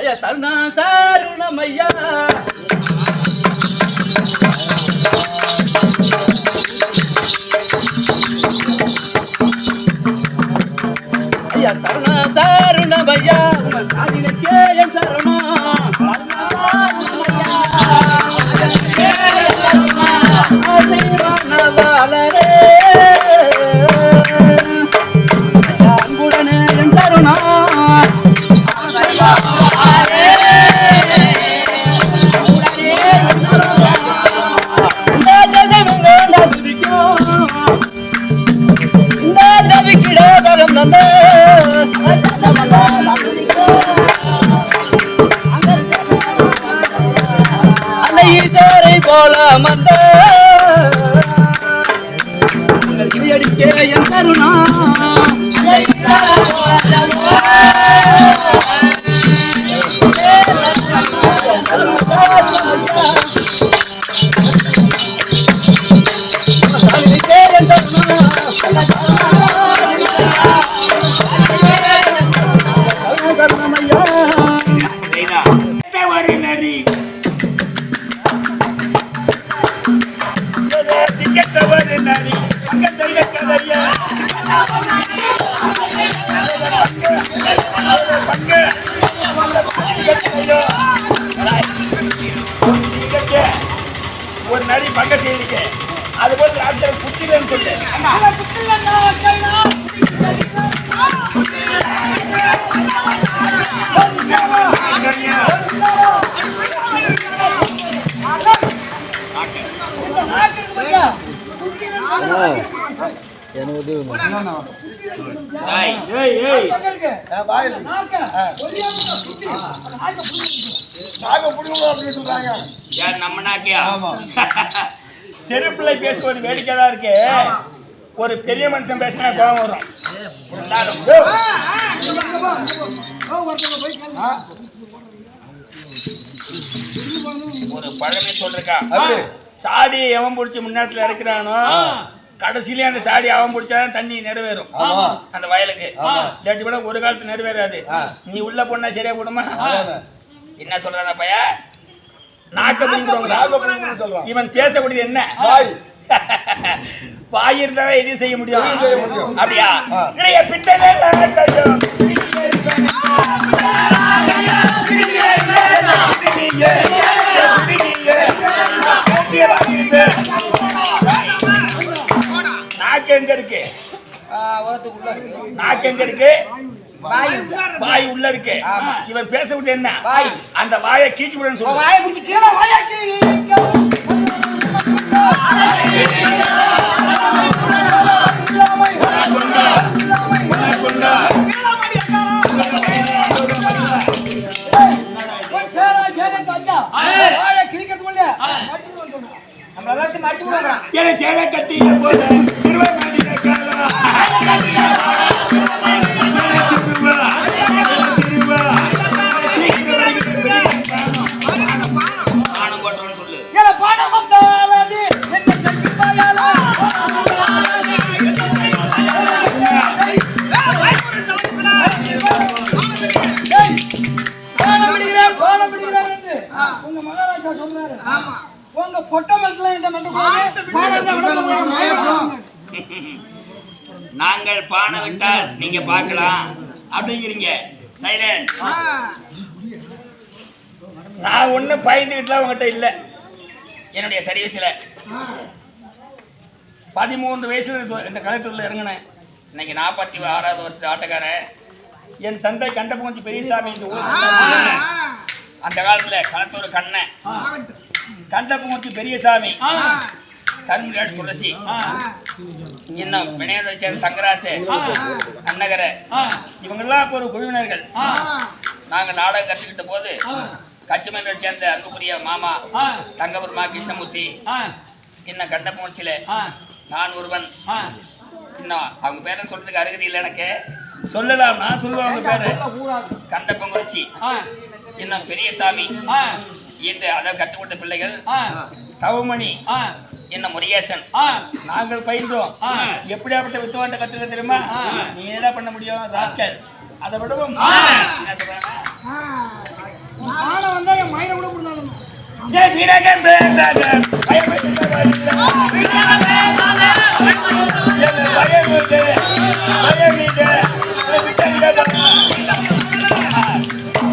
ஐயா சருணா சாருணம் ஐயா ஐயா சருணா சாருணம் ஐயா உங்கள் காதிலுக்கே என் சரணம் வாழரே அன்புடனே என் சரணம் அந்த ஈசரை போல மந்த அடிக்க என் கருணா ஒரு நரி பங்க செய்திருக்க அது போல ராத்திரி புத்திலன்னு சொல்லு செருப்பிள்ளை பேசுவது வேடிக்கைதான் இருக்கு. ஒரு பெரிய மனுஷன் பேசினா கோபம் வரும். ஒரு பழமை சொல்றா, சாடி எவன் பிடிச்சி முன்னாட்டுல இறக்குறானோ கடைசியிலே அந்த சாடி அவன் பிடிச்சாதான் தண்ணி நிறைவேறும் அந்த வயலுக்கு. இல்லாட்டி கூட ஒரு காலத்து நிறைவேறாது. நீ உள்ள போனா சரியா போடுமா? என்ன சொல்றான பைய நாக்க பிடிக்கிறவங்க இவன் பேசக்கூடியது என்ன? வாய் இருந்தாலும் எதையும் செய்ய முடியும். அப்படியா? பித்தளை நாக்கு எங்க இருக்கு? நாக்கு எங்க இருக்கு? வாய் உள்ள இருக்கு. இவன் பேசக்கூடிய என்ன? அந்த வாயை கீச்சு விடன்னு சொல்லுவாங்க. சேலை கட்டி போது நாங்கள் பானை விட்டால் நீங்க பார்க்கலாம் அப்படிங்கிறீங்க. சைலண்ட். நான் ஒண்ணு பயந்துகிட்டுலாம் உங்ககிட்ட இல்ல. என்னுடைய சர்வீஸ்ல 13 வயசுல இந்த கலைத்துறையில் இறங்கினேன். இன்னைக்கு 46வது வருஷத்து ஆட்டக்காரன். என் தந்தை கண்டபூஞ்சி பெரியசாமி இந்த ஊர் அந்த காலத்துல களத்தூர் கண்ணன் கண்டபூஞ்சி பெரியசாமி கரும்புகாடு துளசி இன்னும் வினயதை சேர்ந்த தங்கராசு அன்னகர இவங்கெல்லாம் ஒரு குழுவினர்கள். நாங்கள் நாடகம் கற்றுக்கிட்ட போது கச்சமேலை சேர்ந்த அன்புக்குரிய மாமா தங்கபுரமா கிருஷ்ணமூர்த்தி இன்னும் கண்டபூச்சியில நான் ஒருவன். இன்னும் அவங்க பேரை சொல்றதுக்கு அருகதி இல்லை எனக்கு. சொல்லலாம், நான் சொல்லுவேன் அவங்க பேரு. கண்டபங்குறிச்சி இன்னும் பெரியசாமி என்று அதை கற்றுக்கொண்ட பிள்ளைகள் தவமணி என்ன முருகேசன். நாங்கள் பயின்றோம். எப்படியாப்பட்ட வித்துவாண்ட கத்துக்க தெரியுமா? நீ என்ன பண்ண முடியும் ராஸ்கல்? அதை விடவும்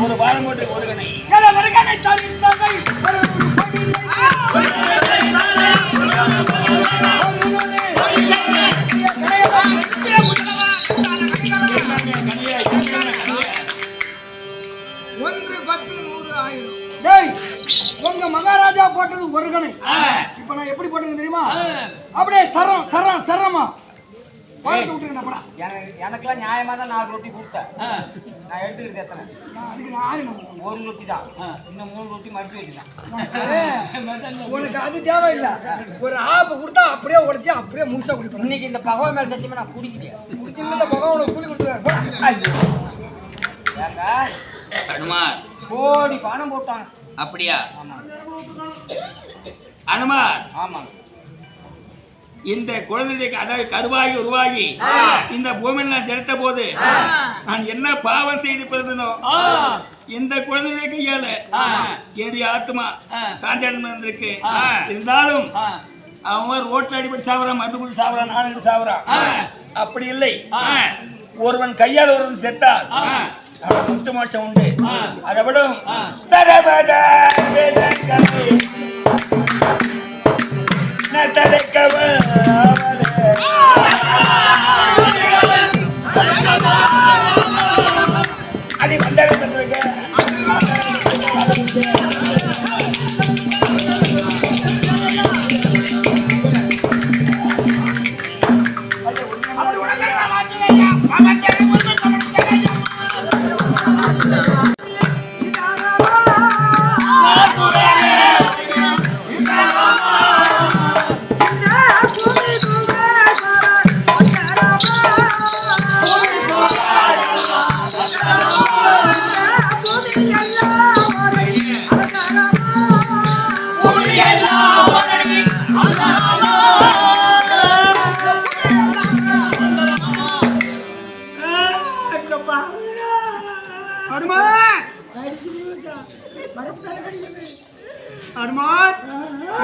ஒரு வாரம் போட்டு ஒரு கணை உங்க மகாராஜா போட்டது ஒரு கணை. இப்ப நான் எப்படி போட்டேன்னு தெரியுமா? அப்படியே சரம் சரம் சரமா பழத்தை விட்டுருக்கேன். எனக்குலாம் நியாயமா தான் 4 ரொட்டி கொடுத்தேன். நான் எடுத்துக்கிட்டு எத்தனை அதுக்கு நான் ஒரு ரொட்டி தான், இன்னும் 3 ரொட்டி மறுத்து வச்சுட்டேன். உனக்கு அது தேவையில்லை. ஒரு ஆப்பை கொடுத்தா அப்படியே உடைச்சி அப்படியே முழுசா குடிப்பேன். இன்னைக்கு இந்த பகவான் மேல சத்தியமா நான் குடிக்கிறேன். குடிச்சிருந்த இந்த பகவான் உனக்கு கூலி கொடுத்துருவாரு. அனுமார் கோடி பணம் போட்டாங்க. அப்படியா? ஆமா அனுமார், ஆமா. இந்த குழந்தைக்கு அதாவது கருவாகி உருவாகி இந்த பூமியில் நான் செலுத்த போது நான் என்ன பாவம் செய்து பிறந்தனோ இந்த குழந்தைய கையால என்னுடைய ஆத்மா சாண்டியான் வந்திருக்கு. இருந்தாலும் அவன் ரோட்ல அடிப்படி சாப்பிடான், மருந்து குடி சாப்பிடான், நானும் சாப்பிடான். அப்படி இல்லை, ஒருவன் கையால் ஒருவன் செத்தால் முத்து மோட்சம் உண்டு. அதை விட அடி வந்தாங்க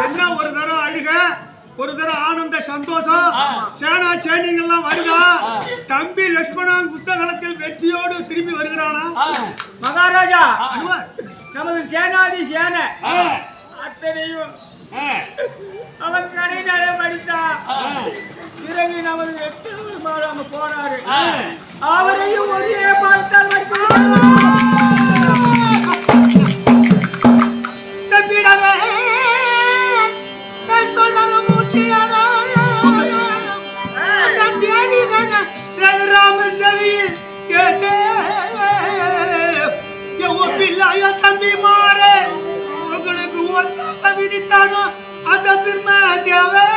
என்ன ஒரு தரம் அழுக, ஒரு தரம் ஆனந்த சந்தோஷம், சேனா சேனிங்கெல்லாம் வருதா? தம்பி லட்சுமணன் புத்தகத்தில் வெற்றியோடு திரும்பி வருகிறானா? மகாராஜா, நமது சேனாதி சேன அத்தனையும் அவன் கடையினாலே படித்தான். பிறகு நமது 8 மாதம் போனாரு. அவரையும் ஒரே பார்த்தால் தம்பி மாறே உங்களுக்கு ஒத்த விதித்தானோ அந்த பின்ன தேவை.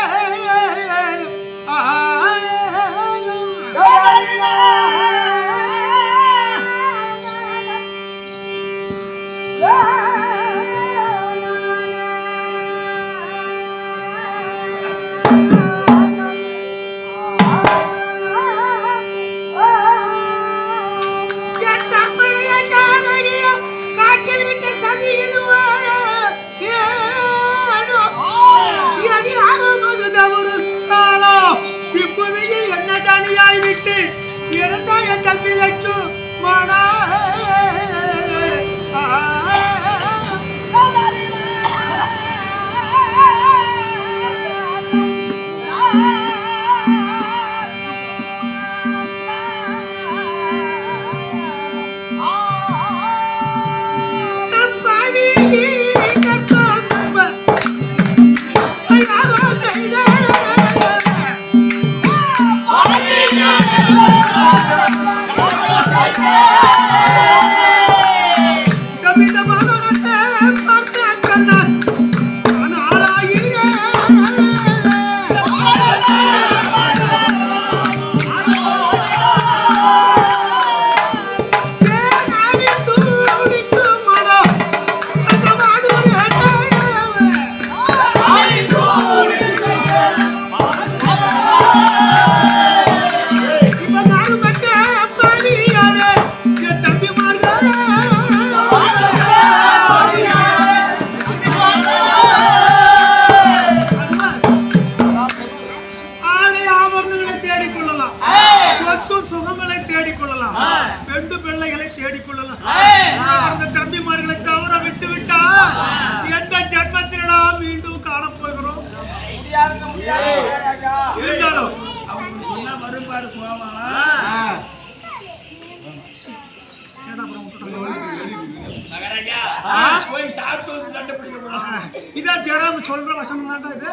போய் சாப்பிட்டு வந்து சண்டை பிடிக்க போலாம். இதான் ஜெராம சொல்ற வசனம் தான்டா இது.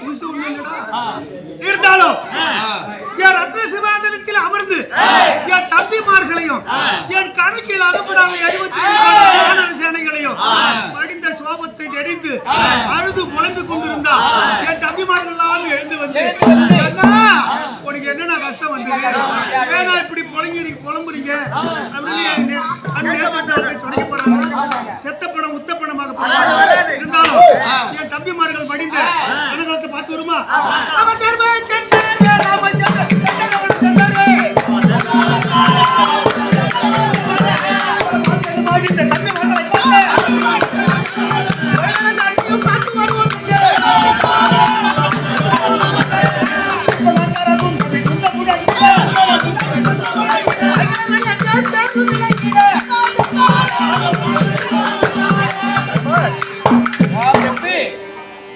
புதுசு ஒண்ணு இல்லடா. இருந்தாலும் என் ரத்ன சிவாதனத்தில் அமர்ந்து என் தம்பிமார்களையும் என் கணக்கில் அகப்படாத 72 சேனைகளையும் படிந்த சோபத்தை நெடிந்து அழுது புலம்பிக் கொண்டிருந்தா என் தம்பிமார்கள் எல்லாம் எழுந்து வந்து உனக்கு என்னென்ன கஷ்டம் வந்து ஏன்னா இப்படி புலம்புறீங்க அப்படின்னு தொடங்கி போறாங்க. செத்த படம் முத்த படமாக இருந்தாலும் என் தம்பிமார்கள் மடிந்த கணக்கத்தை பார்த்து வருமா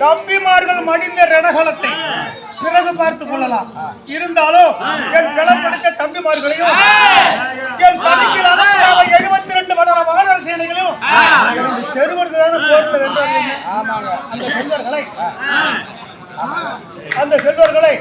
தம்பிமார்கள் மடிந்த ரணகலத்தை பிறகு பார்த்துக் கொள்ளலாம். இருந்தாலும் என் களம் படித்த தம்பிமார்களையும் என் பதுக்கில் 72 மடல வானர சேனைகளையும் செருவருக்கு தானே போட்டு அந்த செல்வர்களை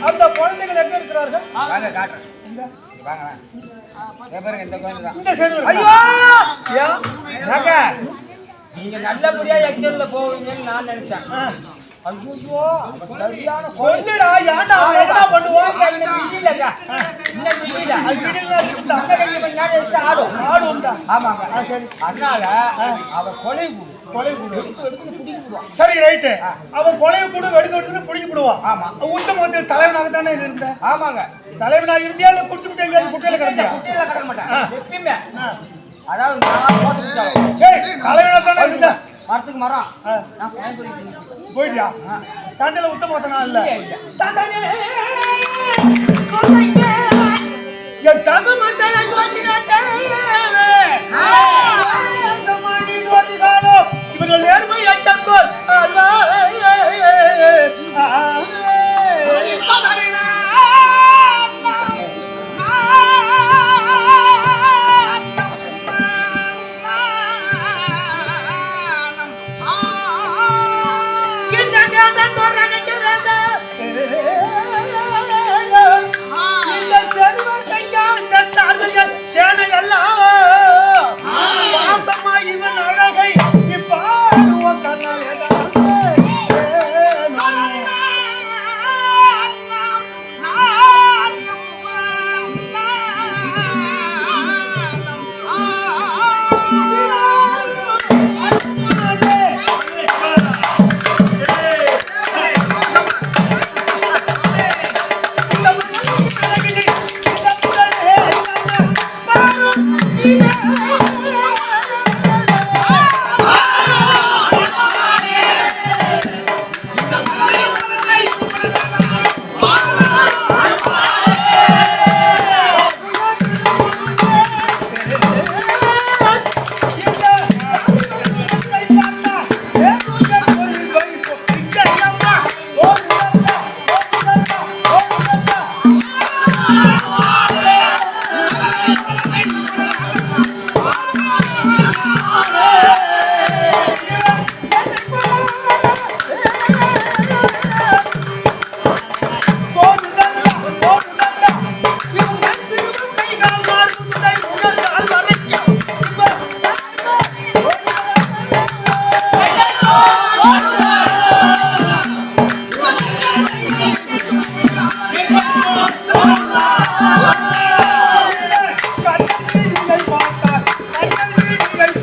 அந்த குழந்தைகள் எங்க இருக்கிறார்கள்? நீங்க நல்லபடியா எக்ஸல்ல போவீங்கன்னு நான் நினைச்சேன். ஐயோ சரியான கொல்லுடா ஏன்டா என்ன பண்ணுவான் இல்லக்கா இன்னும் இல்ல ஆடும்டா. ஆமாங்க சரி அதனால அவ கொலை சரி ரைட்டு. அவன் கொலையை கூட வெடுக்க பிடிக்க விடுவான். ஆமா உத்தமத்தில் தலைவனாக தானே இருந்தேன். ஆமாங்க தலைவனா இருந்தியா இல்ல குடிச்சுட்டு எங்கேயாவது குட்டையில கிடந்தியா? குட்டையில கிடக்க மாட்டேன் எப்பயுமே. அதாவது நான் போட்டு தலைவனா தானே இருந்தேன். மரத்துக்கு மரம் போயிட்டியா? சண்டையில உத்தமத்தனா இல்ல என் தங்க மசாலா இவர்கள் நேர்மை அச்சக்கோள்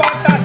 பார்த்தால்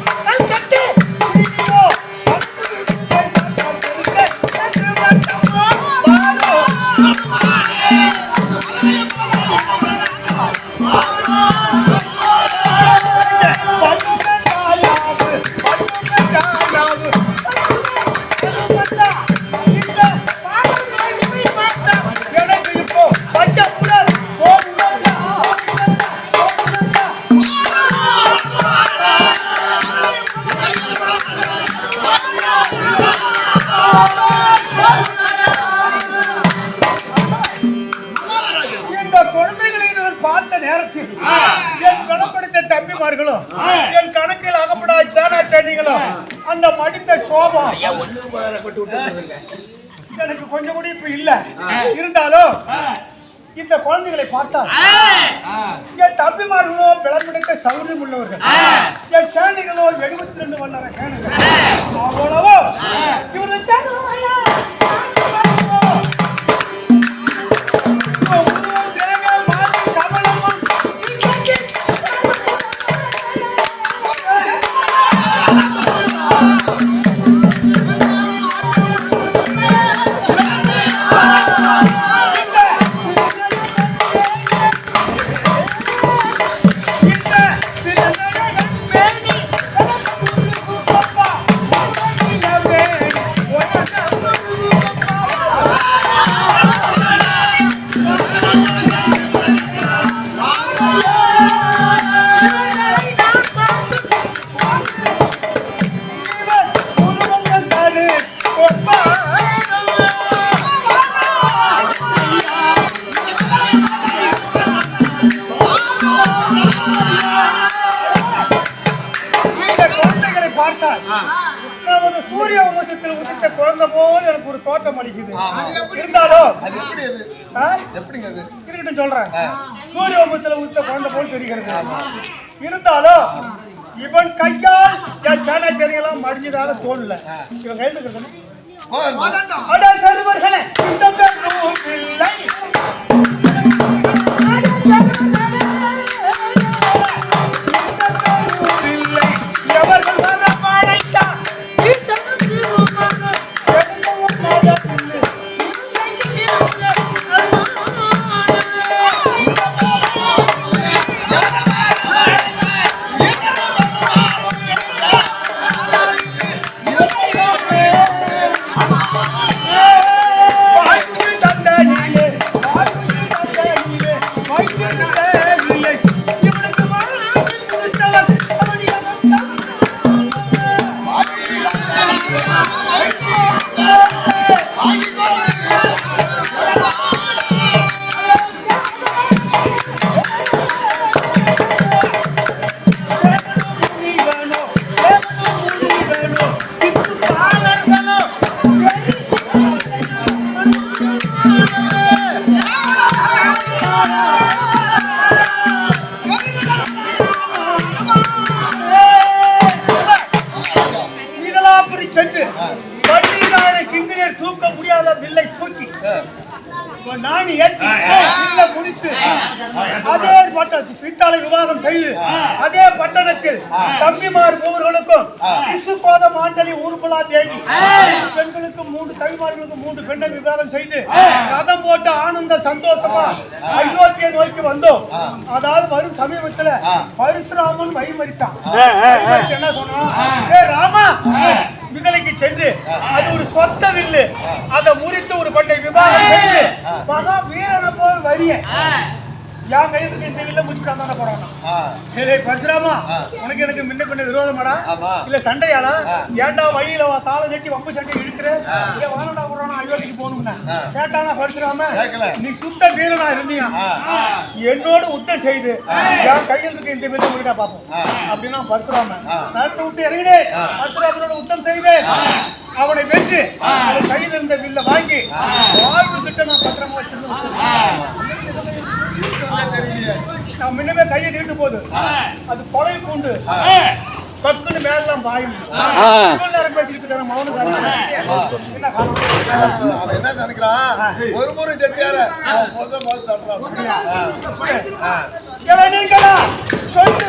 என் கணக்கில் அகப்படா சேனாச்சேனிகளும் அந்த மடிந்த சோபம் எனக்கு கொஞ்சம் கூட இப்ப இல்ல. இருந்தாலும் இந்த குழந்தைகளை பார்த்தால் என் தம்பிமார்களோ பிளம்பிடித்த சௌரியம் உள்ளவர்கள், என் சேனைகளோ 72 வல்லர சேனைகள். அவ்வளவோ இவர்கள் சூரிய வம்சத்தில் உதித்த குழந்தை போல எனக்கு ஒரு தோட்டம் அளிக்குது. இருந்தாலும் இருக்கட்டும் சொல்றேன், சூரிய வம்சத்தில் உதித்த குழந்தை போல தெரிகிறது. இருந்தாலும் இவன் கையால் என் சேனாச்சேரிகளாம் மடிஞ்சதாக தோணல. இவன் கையில் இருக்கிறது சருவர்களே தூக்க முடியாத வில்லை தூக்கி நாணி ஏற்றி முடித்து அதே பித்தாளை விவாதம் செய்து அதே பட்டணத்தில் தம்பிமார் மூவர்களுக்கும் சிசுபாத மாண்டலி ஊர்பலா தேடி பெண்களுக்கு 3 தம்பிமார்களுக்கு 3 பெண்ணை விவாதம் செய்து ரதம் போட்டு ஆனந்த சந்தோஷமா அயோத்தியை நோக்கி வந்தோம். அதாவது வரும் சமீபத்துல பரசுராமன் வழிமறித்தான். என்ன சொன்னான், ஏ ராமா விதலைக்கு சென்று அது ஒரு சொத்த வில்லு, அதை முறித்து ஒரு பட்டை விவாதம் செய்து மகா வீரனை போல் வரிய யான் கையில இந்த வில்ல முடிச்சுட்டு தானே போறாங்க. பரசுராமா உனக்கு எனக்கு முன்ன பின்ன விரோதமாடா இல்ல சண்டையாடா? ஏன்டா வழியில தாளை நெட்டி வம்பு சண்டை இழுக்கிற? இல்ல வானடா போறானா அயோத்திக்கு போகணும்னா கேட்டானா பரசுராம, நீ சுத்த வீரனா இருந்தீங்க என்னோட யுத்தம் செய்து என் கையில் இருக்க இந்த வில்ல முடிட்டா பாப்போம் அப்படின்னா பரசுராம நாட்டை விட்டு இறங்கினே பரசுராமனோட யுத்தம் செய்து அவனை வென்று அவன் கையில் இருந்த வில்ல வாங்கி வாழ்வு கிட்ட நான் பத்திரமா வச்சிருந்தேன். நான் முன்னமே கையை நீட்டு போது அது கொலை பூண்டு பத்துன்னு மேலாம் பாயும் நேரம் பேசிக்கிட்டு மௌன என்ன நினைக்கிறான், ஒரு முறை செட்டியார நீங்களா சொல்லு